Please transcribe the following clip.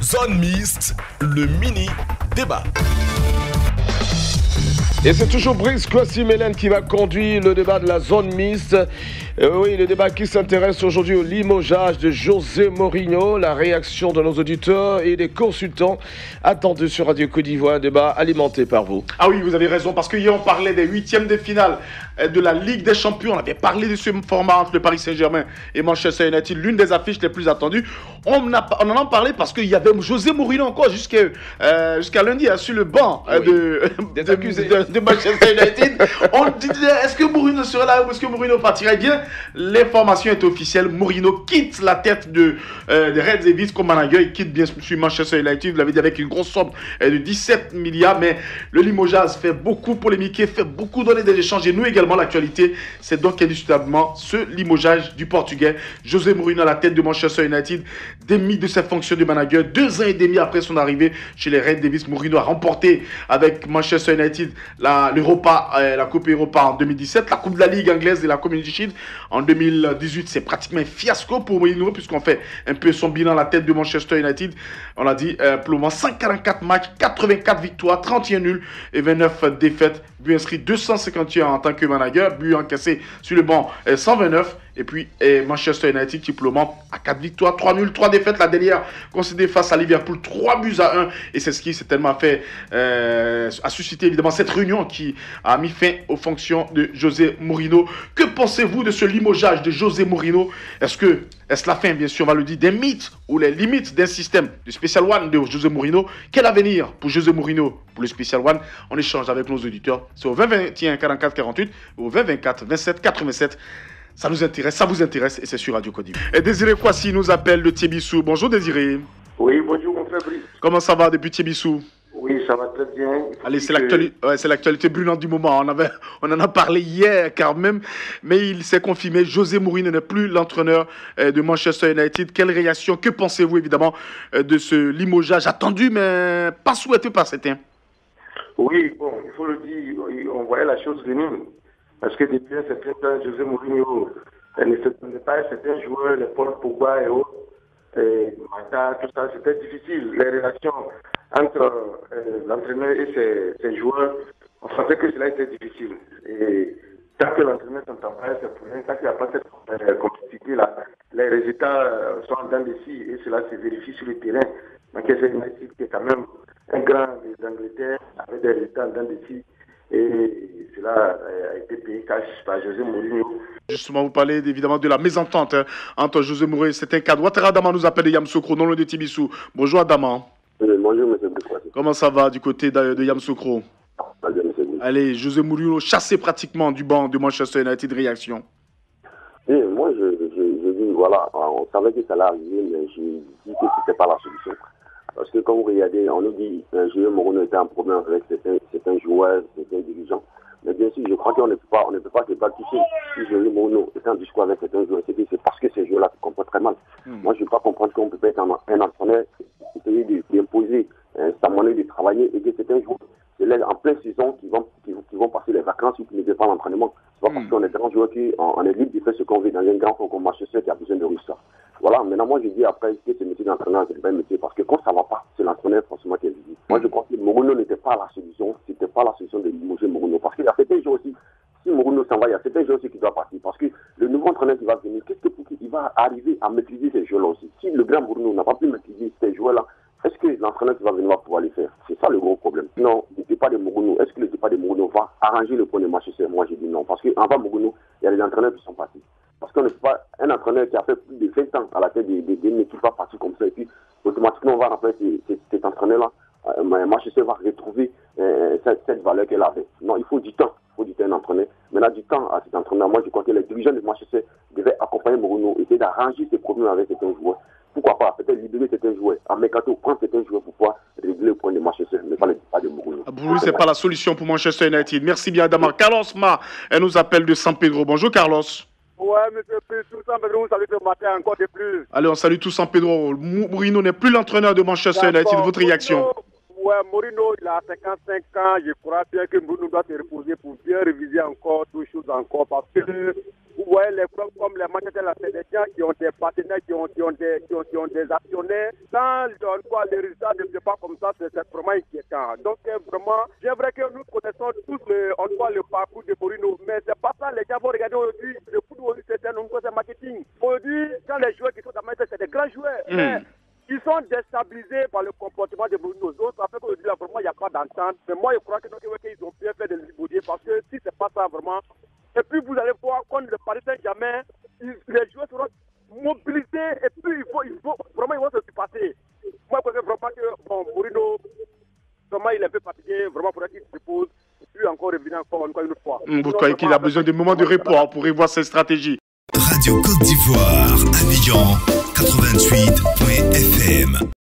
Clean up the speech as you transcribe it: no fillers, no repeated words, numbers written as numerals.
Zone mixte, le mini-débat. Et c'est toujours Brice Kossi-Mélène qui va conduire le débat de la zone mixte. Oui, le débat qui s'intéresse aujourd'hui au limogeage de José Mourinho, la réaction de nos auditeurs et des consultants attendus sur Radio Côte d'Ivoire, un débat alimenté par vous. Ah oui, vous avez raison, parce qu'hier on parlait des huitièmes de finale de la Ligue des Champions. On avait parlé de ce format entre le Paris Saint-Germain et Manchester United, l'une des affiches les plus attendues. On en a parlé parce qu'il y avait José Mourinho encore jusqu'à lundi sur le banc de Manchester United. On disait, est-ce que Mourinho serait là ou est-ce que Mourinho partirait bien? L'information est officielle. Mourinho quitte la tête des Reds Devils comme manager. Il quitte bien sûr Manchester United. Vous l'avez dit, avec une grosse somme de 17 milliards. Mais le limogeage fait beaucoup polémiquer, fait beaucoup donner des échanges. Et nous également, l'actualité, c'est donc indiscutablement ce limogeage du Portugais. José Mourinho à la tête de Manchester United, démis de ses fonctions de manager. 2 ans et demi après son arrivée chez les Reds Devils, Mourinho a remporté avec Manchester United la Coupe Europa en 2017, la Coupe de la Ligue anglaise et la Community Shield en 2018. C'est pratiquement un fiasco pour Mourinho puisqu'on fait un peu son bilan à la tête de Manchester United. On l'a dit, pour le moment, 144 matchs, 84 victoires, 31 nuls et 29 défaites. But inscrit 251 en tant que manager, but encaissé sur le banc 129. Et puis Manchester United qui pour le moment a 4 victoires, 3 nuls, 3 défaites. La dernière concédée face à Liverpool, 3-1. Et c'est ce qui s'est tellement fait, a suscité évidemment cette réunion qui a mis fin aux fonctions de José Mourinho. Que pensez-vous de ce limogeage de José Mourinho? Est-ce la fin, bien sûr, on va le dire, des mythes ou les limites d'un système de Special One de José Mourinho? Quel avenir pour José Mourinho pour le Special One? On échange avec nos auditeurs. C'est au 20 21 44 48 ou au 20 24 27 87. Ça nous intéresse, ça vous intéresse et c'est sur Radio Côte d'Ivoire. Et Désiré Kwasi nous appelle de Tiebissou. Bonjour Désiré. Oui, bonjour mon frère Brice. Comment ça va depuis Tiebissou? Oui, ça va très bien. Allez, c'est l'actualité brûlante du moment. On en a parlé hier quand même, mais il s'est confirmé. José Mourinho n'est plus l'entraîneur de Manchester United. Quelle réaction? Que pensez-vous évidemment de ce limogeage attendu mais pas souhaité par certains? Oui, bon, il faut le dire, on voyait la chose venir. Parce que depuis un certain temps, José Mourinho ne se pas certains joueurs, les Paul Pogba et autres, Mata, tout ça, c'était difficile. Les relations entre l'entraîneur et ses joueurs, on sentait que cela était difficile. Et tant que l'entraîneur ne s'entend pas, c'est pour rien. Tant qu'il n'y a pas cette complicité-là, les résultats sont en dents de scie et cela se vérifie sur le terrain. Manchester United qui est quand même un grand d'Angleterre avec des résultats en dents de scie. Et cela a été payé cash par José Mourinho. Justement, vous parlez évidemment de la mésentente entre José Mourinho et certains cadres. Ouattara Adama nous appelle de Yamoussoukro, non loin de Tiebissou. Bonjour Adama. Bonjour monsieur Brice. Comment ça va du côté de Yamoussoukro? Allez, José Mourinho chassé pratiquement du banc de Manchester United, réaction? Et moi, je dis, voilà, on savait que ça allait arriver, mais je dis que ce n'était pas la solution. Parce que quand vous regardez, on nous dit que José Mourinho était en problème avec certains joueurs, certains dirigeants. Mais bien sûr, je crois qu'on ne peut pas se battre ici. Si José Mourinho est en discours avec certains joueurs, c'est parce que ces joueurs-là se comportent très mal. Moi, je ne peux pas comprendre qu'on peut pas être un entraîneur, essayer d'imposer sa manière de travailler et que certains joueurs, c'est là en pleine saison qui vont passer les vacances ou qui ne veulent pas l'entraînement. C'est pas parce qu'on est grand joueur qu'on est libre de faire ce qu'on veut dans un grand fonds comme Manchester qui a besoin de réussir. Voilà, maintenant moi je dis après que ce métier d'entraîneur c'est pas un métier parce que quand ça va pas, c'est l'entraîneur forcément qui est visé. Moi je crois que Mourinho n'était pas la solution, c'était pas la solution de limoger Mourinho parce qu'il y a certains joueurs aussi, si Mourinho s'en va, il y a certains joueurs aussi qui doivent partir parce que le nouveau entraîneur qui va venir, qu'est-ce qu'il va arriver à maîtriser ces joueurs-là aussi? Si le grand Mourinho n'a pas pu maîtriser ces joueurs-là, est-ce que l'entraîneur qui va venir va pouvoir les faire? C'est ça le gros problème. Non, le départ de Mourinho, est-ce que le départ de Mourinho va arranger le point de Manchester? Moi j'ai dit non parce qu'avant Mourinho, il y a des entraîneurs qui sont partis. Parce qu'on n'est pas un entraîneur qui a fait plus de 20 ans à la tête d'une équipe va partir comme ça et puis automatiquement on va remplacer cet entraîneur-là. Manchester va retrouver cette valeur qu'elle avait. Non, il faut du temps. Il faut du temps à un entraîneur. Maintenant, du temps à cet entraîneur. Moi, je crois que les dirigeants de Manchester devaient accompagner Mourinho, essayer d'arranger ses problèmes avec certains joueurs. Pourquoi pas? Peut-être libérer certains joueurs. En mercato, prendre certains joueurs pour pouvoir régler le point de Manchester, mais pas le départ de Mourinho. Pour lui, ce n'est pas la solution pour Manchester United. Merci bien, Adama. Carlos Ma, elle nous appelle de San Pedro. Bonjour, Carlos. Ouais, monsieur San Pedro, vous saluez ce matin encore de plus. Allez, on salue tous San Pedro. Mourinho n'est plus l'entraîneur de Manchester United. Votre réaction? Ouais, Mourinho, il a 55 ans. Je crois bien que Mourinho doit se reposer pour bien réviser encore toutes choses encore. Parce que vous voyez les clubs comme les Manchester, c'est des gens qui ont des partenaires, qui ont des actionnaires. Quand les résultats ne sont pas comme ça, c'est vraiment inquiétant. Donc vraiment, j'aimerais que nous connaissons tous le parcours de Mourinho, mais c'est pas ça, les gens vont regarder aujourd'hui, le football c'est un marketing. Aujourd'hui, quand les joueurs qui sont dans Manchester, c'est des grands joueurs. Mais ils sont déstabilisés par le comportement de Mourinho. Donc, ça fait qu'aujourd'hui, là, vraiment, il n'y a pas d'entente. Mais moi, je crois que ils ont bien fait de l'immobilier parce que si c'est pas ça, vraiment. Et puis, vous allez voir, quand le Paris Saint-Germain, les joueurs seront mobilisés et puis, vraiment, ils vont se passer. Moi, je crois vraiment que, Mourinho, vraiment, il est un peu fatigué, vraiment, pour qu'il se repose. Puis encore revenir encore une fois. Vous croyez qu'il a besoin de moments de repos pour revoir ses stratégies? Radio Côte d'Ivoire, Abidjan 88.fm.